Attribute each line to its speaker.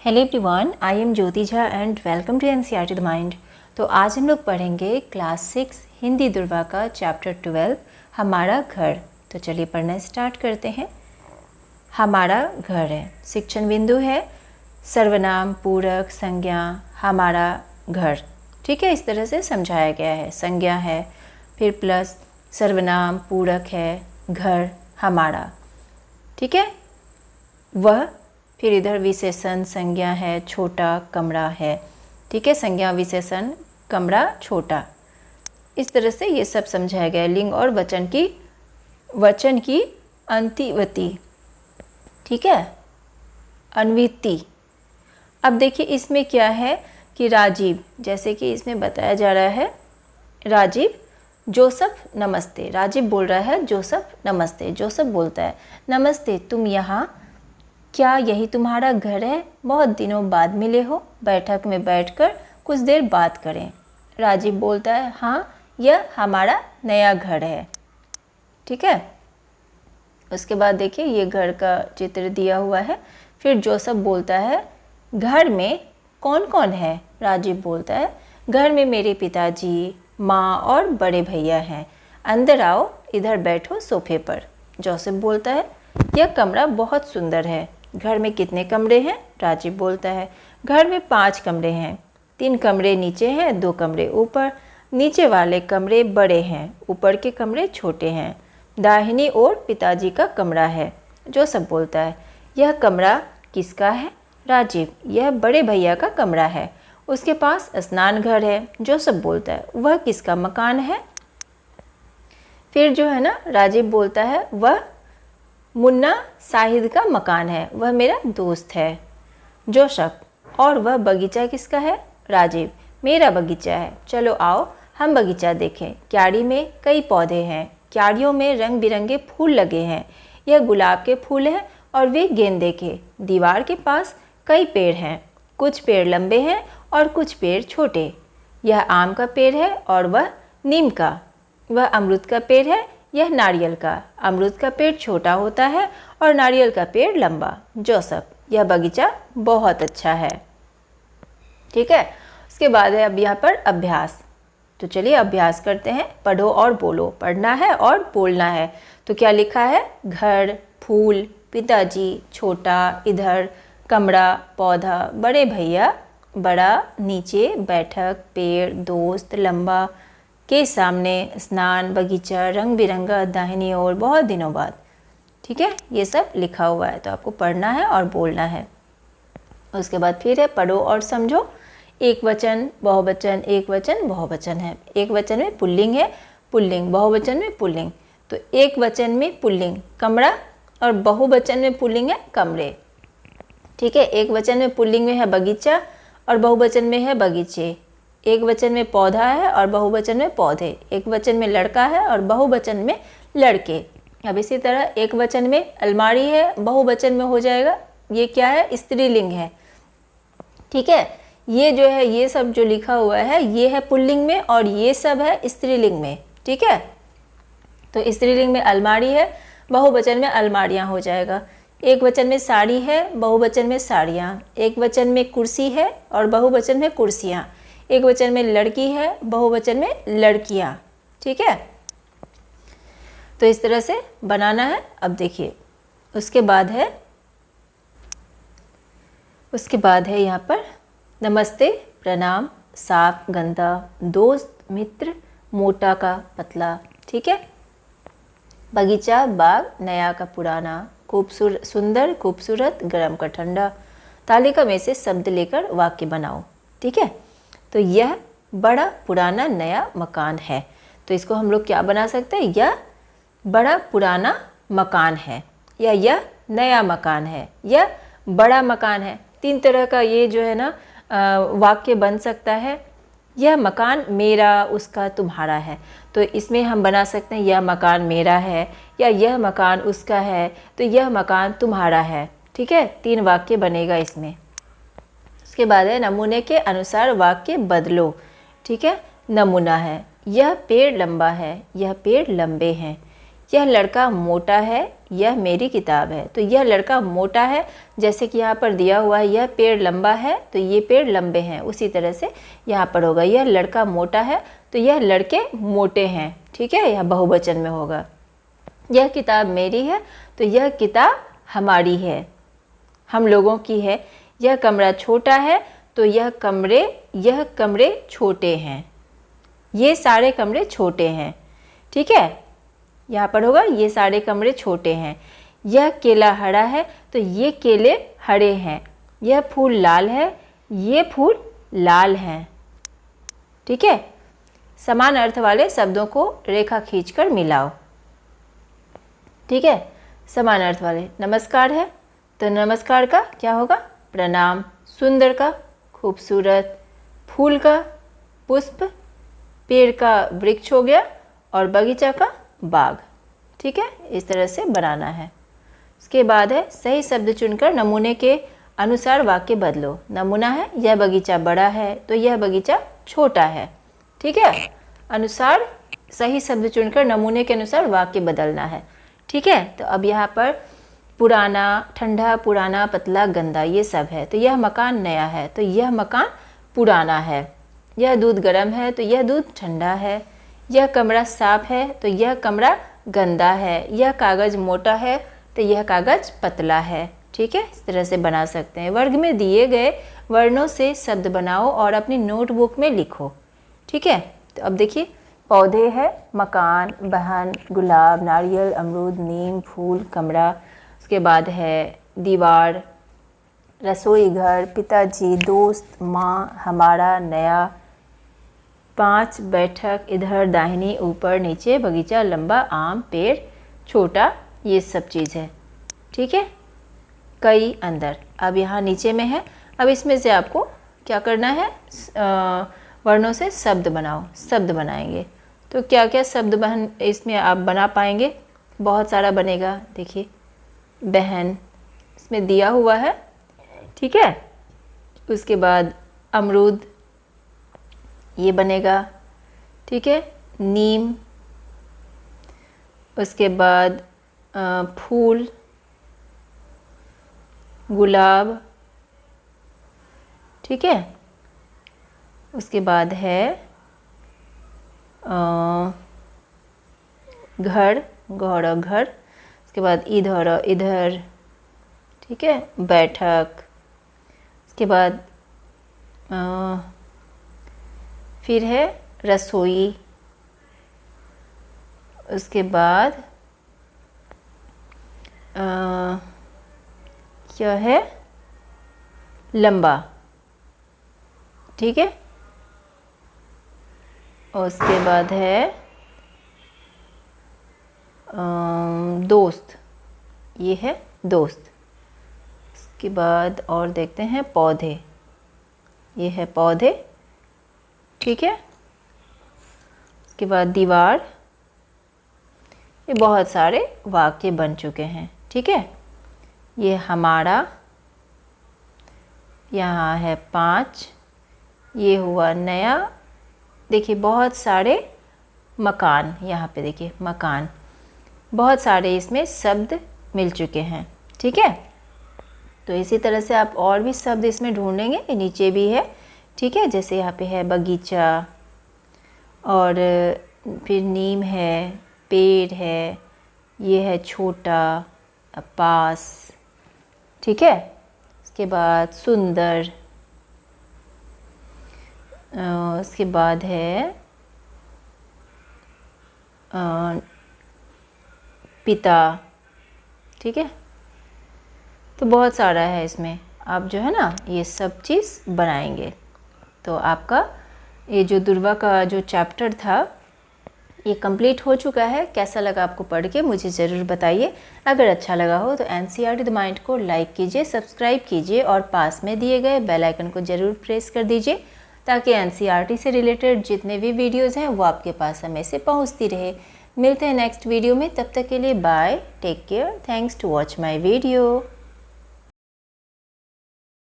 Speaker 1: Hello everyone, I am Jyoti Jha and welcome to NCERT the mind. तो आज हम लोग पढ़ेंगे क्लास 6 हिंदी दुर्वा का चैप्टर 12 हमारा घर। तो चलिए पढ़ना स्टार्ट करते हैं। हमारा घर है, शिक्षण बिंदु है सर्वनाम, पूरक, संज्ञा, हमारा घर। ठीक है, इस तरह से समझाया गया है। संज्ञा है, फिर प्लस सर्वनाम, पूरक है, घर, हमारा। ठीक है, वह, फिर इधर विशेषण, संज्ञा है, छोटा, कमरा है। ठीक है, संज्ञा, विशेषण, कमरा, छोटा। इस तरह से ये सब समझाया गया है। लिंग और वचन की अंतिवती। ठीक है, अन्विति। अब देखिए इसमें क्या है कि राजीव, जैसे कि इसमें बताया जा रहा है राजीव, जोसफ नमस्ते। राजीव बोल रहा है जोसफ नमस्ते। जोसफ बोलता है नमस्ते, तुम यहाँ, क्या यही तुम्हारा घर है? बहुत दिनों बाद मिले हो, बैठक में बैठकर कुछ देर बात करें। राजीव बोलता है हाँ, यह हमारा नया घर है। ठीक है, उसके बाद देखिए ये घर का चित्र दिया हुआ है। फिर जोसफ बोलता है घर में कौन कौन है? राजीव बोलता है घर में मेरे पिताजी, माँ और बड़े भैया हैं। अंदर आओ, इधर बैठो सोफे पर। जोसफ बोलता है यह कमरा बहुत सुंदर है। घर में कितने कमरे हैं? राजीव बोलता है घर में 5 कमरे हैं। 3 कमरे नीचे हैं, 2 कमरे ऊपर। नीचे वाले कमरे बड़े हैं, ऊपर के कमरे छोटे हैं। दाहिनी ओर पिताजी का कमरा है। जोसफ बोलता है यह कमरा किसका है? राजीव, यह बड़े भैया का कमरा है, उसके पास स्नान घर है। जोसफ बोलता है वह किसका मकान है? फिर जो है ना, राजीव बोलता है वह मुन्ना साहिद का मकान है, वह मेरा दोस्त है। जोसफ, और वह बगीचा किसका है? राजीव, मेरा बगीचा है। चलो आओ हम बगीचा देखें। क्यारी में कई पौधे हैं, क्यारियों में रंग बिरंगे फूल लगे हैं। यह गुलाब के फूल हैं और वे गेंदे के। दीवार के पास कई पेड़ हैं, कुछ पेड़ लंबे हैं और कुछ पेड़ छोटे। यह आम का पेड़ है और वह नीम का। वह अमरूद का पेड़ है, यह नारियल का। अमरूद का पेड़ छोटा होता है और नारियल का पेड़ लंबा। जोसफ, यह बगीचा बहुत अच्छा है। ठीक है, उसके बाद है अब यहाँ पर अभ्यास। तो चलिए अभ्यास करते हैं। पढ़ो और बोलो। पढ़ना है और बोलना है। तो क्या लिखा है? घर, फूल, पिताजी, छोटा, इधर, कमरा, पौधा, बड़े भैया, बड़ा, नीचे, बैठक, पेड़, दोस्त, लंबा, के सामने, स्नान, बगीचा, रंग बिरंगा, दाहिनी ओर, बहुत दिनों बाद। ठीक है, ये सब लिखा हुआ है, तो आपको पढ़ना है और बोलना है। उसके बाद फिर है पढ़ो और समझो। एक वचन, बहुवचन, एक वचन, बहुवचन है। एक वचन में पुल्लिंग है, पुल्लिंग, बहुवचन में पुल्लिंग। तो एक वचन में पुल्लिंग कमरा और बहुवचन में पुल्लिंग है कमरे। ठीक है, एक वचन में पुल्लिंग में है बगीचा और बहुवचन में है बगीचे। एक वचन में पौधा है और बहुवचन में पौधे। एक वचन में लड़का है और बहुवचन में लड़के। अब इसी तरह एक वचन में अलमारी है, बहुवचन में हो जाएगा, ये क्या है? स्त्रीलिंग है। ठीक है, ये जो है, ये सब जो लिखा हुआ है ये है पुल्लिंग में और ये सब है स्त्रीलिंग में। ठीक है, तो स्त्रीलिंग में अलमारी है, बहुवचन में अलमारियाँ हो जाएगा। एक वचन में साड़ी है, बहुवचन में साड़ियाँ। एक वचन में कुर्सी है और बहुवचन में कुर्सियाँ। एक वचन में लड़की है, बहुवचन में लड़कियाँ। ठीक है, तो इस तरह से बनाना है। अब देखिए उसके बाद है यहाँ पर नमस्ते, प्रणाम, साफ, गंदा, दोस्त, मित्र, मोटा का पतला। ठीक है, बगीचा, बाग, नया का पुराना, खूबसूरत, सुंदर, खूबसूरत, गर्म का ठंडा। तालिका में से शब्द लेकर वाक्य बनाओ। ठीक है, तो यह बड़ा पुराना नया मकान है। तो इसको हम लोग क्या बना सकते हैं? यह बड़ा पुराना मकान है, या यह नया मकान है, यह बड़ा मकान है। 3 तरह का ये जो है ना वाक्य बन सकता है। यह मकान मेरा, उसका, तुम्हारा है। तो इसमें हम बना सकते हैं यह मकान मेरा है, या यह मकान उसका है, तो यह मकान तुम्हारा है। ठीक है, 3 वाक्य बनेगा इसमें। उसके बाद है नमूने के अनुसार वाक्य बदलो। ठीक है, नमूना है यह पेड़ लंबा है, यह पेड़ लंबे हैं, यह लड़का मोटा है, यह मेरी किताब है। तो यह लड़का मोटा है, जैसे कि यहाँ पर दिया हुआ है यह पेड़ लंबा है तो ये पेड़ लंबे हैं, उसी तरह से यहाँ पर होगा यह लड़का मोटा है तो यह लड़के मोटे हैं। ठीक है, यह बहुवचन में होगा। यह किताब मेरी है तो यह किताब हमारी है, हम लोगों की है। यह कमरा छोटा है तो यह कमरे छोटे हैं, ये सारे कमरे छोटे हैं। ठीक है, यहाँ पर होगा ये सारे कमरे छोटे हैं। यह केला हरा है तो ये केले हरे हैं। यह फूल लाल है, ये फूल लाल हैं। ठीक है, समान अर्थ वाले शब्दों को रेखा खींचकर मिलाओ। ठीक है, समान अर्थ वाले, नमस्कार है तो नमस्कार का क्या होगा? प्रणाम। सुंदर का खूबसूरत, फूल का पुष्प, पेड़ का वृक्ष हो गया और बगीचा का बाग। ठीक है, इस तरह से बनाना है। उसके बाद है सही शब्द चुनकर नमूने के अनुसार वाक्य बदलो। नमूना है यह बगीचा बड़ा है तो यह बगीचा छोटा है। ठीक है, अनुसार सही शब्द चुनकर नमूने के अनुसार वाक्य बदलना है। ठीक है, तो अब यहाँ पर पुराना, ठंडा, पुराना, पतला, गंदा, ये सब है। तो यह मकान नया है तो यह मकान पुराना है। यह दूध गर्म है तो यह दूध ठंडा है। यह कमरा साफ है तो यह कमरा गंदा है। यह कागज़ मोटा है तो यह कागज़ पतला है। ठीक है, इस तरह से बना सकते हैं। वर्ग में दिए गए वर्णों से शब्द बनाओ और अपनी नोटबुक में लिखो। ठीक है, तो अब देखिए, पौधे है मकान, बहन, गुलाब, नारियल, अमरूद, नीम, फूल, कमरा। उसके बाद है दीवार, रसोई घर, पिताजी, दोस्त, माँ, हमारा, नया, 5 बैठक, इधर, दाहिनी, ऊपर, नीचे, बगीचा, लंबा, आम, पेड़, छोटा, ये सब चीज़ है। ठीक है, कई, अंदर। अब यहाँ नीचे में है, अब इसमें से आपको क्या करना है? वर्णों से शब्द बनाओ। शब्द बनाएंगे तो क्या क्या शब्द इसमें आप बना पाएंगे? बहुत सारा बनेगा। देखिए, बहन इसमें दिया हुआ है। ठीक है, उसके बाद अमरूद ये बनेगा। ठीक है, नीम, उसके बाद फूल, गुलाब। ठीक है, उसके बाद है घर, गौड़, घर। उसके बाद इधर, इधर। ठीक है, बैठक। उसके बाद फिर है रसोई। उसके बाद क्या है? लंबा। ठीक है, और उसके बाद है दोस्त, ये है दोस्त। उसके बाद और देखते हैं पौधे, ये है पौधे। ठीक है, उसके बाद दीवार। ये बहुत सारे वाक्य बन चुके हैं। ठीक है, ये हमारा, यहाँ है 5, ये हुआ नया। देखिए बहुत सारे मकान, यहाँ पे देखिए मकान, बहुत सारे इसमें शब्द मिल चुके हैं। ठीक है, तो इसी तरह से आप और भी शब्द इसमें ढूंढेंगे। नीचे भी है। ठीक है, जैसे यहाँ पे है बगीचा, और फिर नीम है, पेड़ है, ये है छोटा, पास। ठीक है, उसके बाद सुंदर, उसके बाद है पिता। ठीक है, तो बहुत सारा है इसमें। आप जो है ना ये सब चीज़ बनाएंगे तो आपका ये जो दुर्वा का जो चैप्टर था ये कंप्लीट हो चुका है। कैसा लगा आपको पढ़ के मुझे ज़रूर बताइए। अगर अच्छा लगा हो तो एनसीईआरटी द माइंड को लाइक कीजिए, सब्सक्राइब कीजिए और पास में दिए गए बेल आइकन को ज़रूर प्रेस कर दीजिए ताकि एनसीईआरटी से रिलेटेड जितने भी वीडियोज़ हैं वो आपके पास समय से पहुँचती रहे। मिलते हैं नेक्स्ट वीडियो में, तब तक के लिए bye, take care, thanks to watch my video.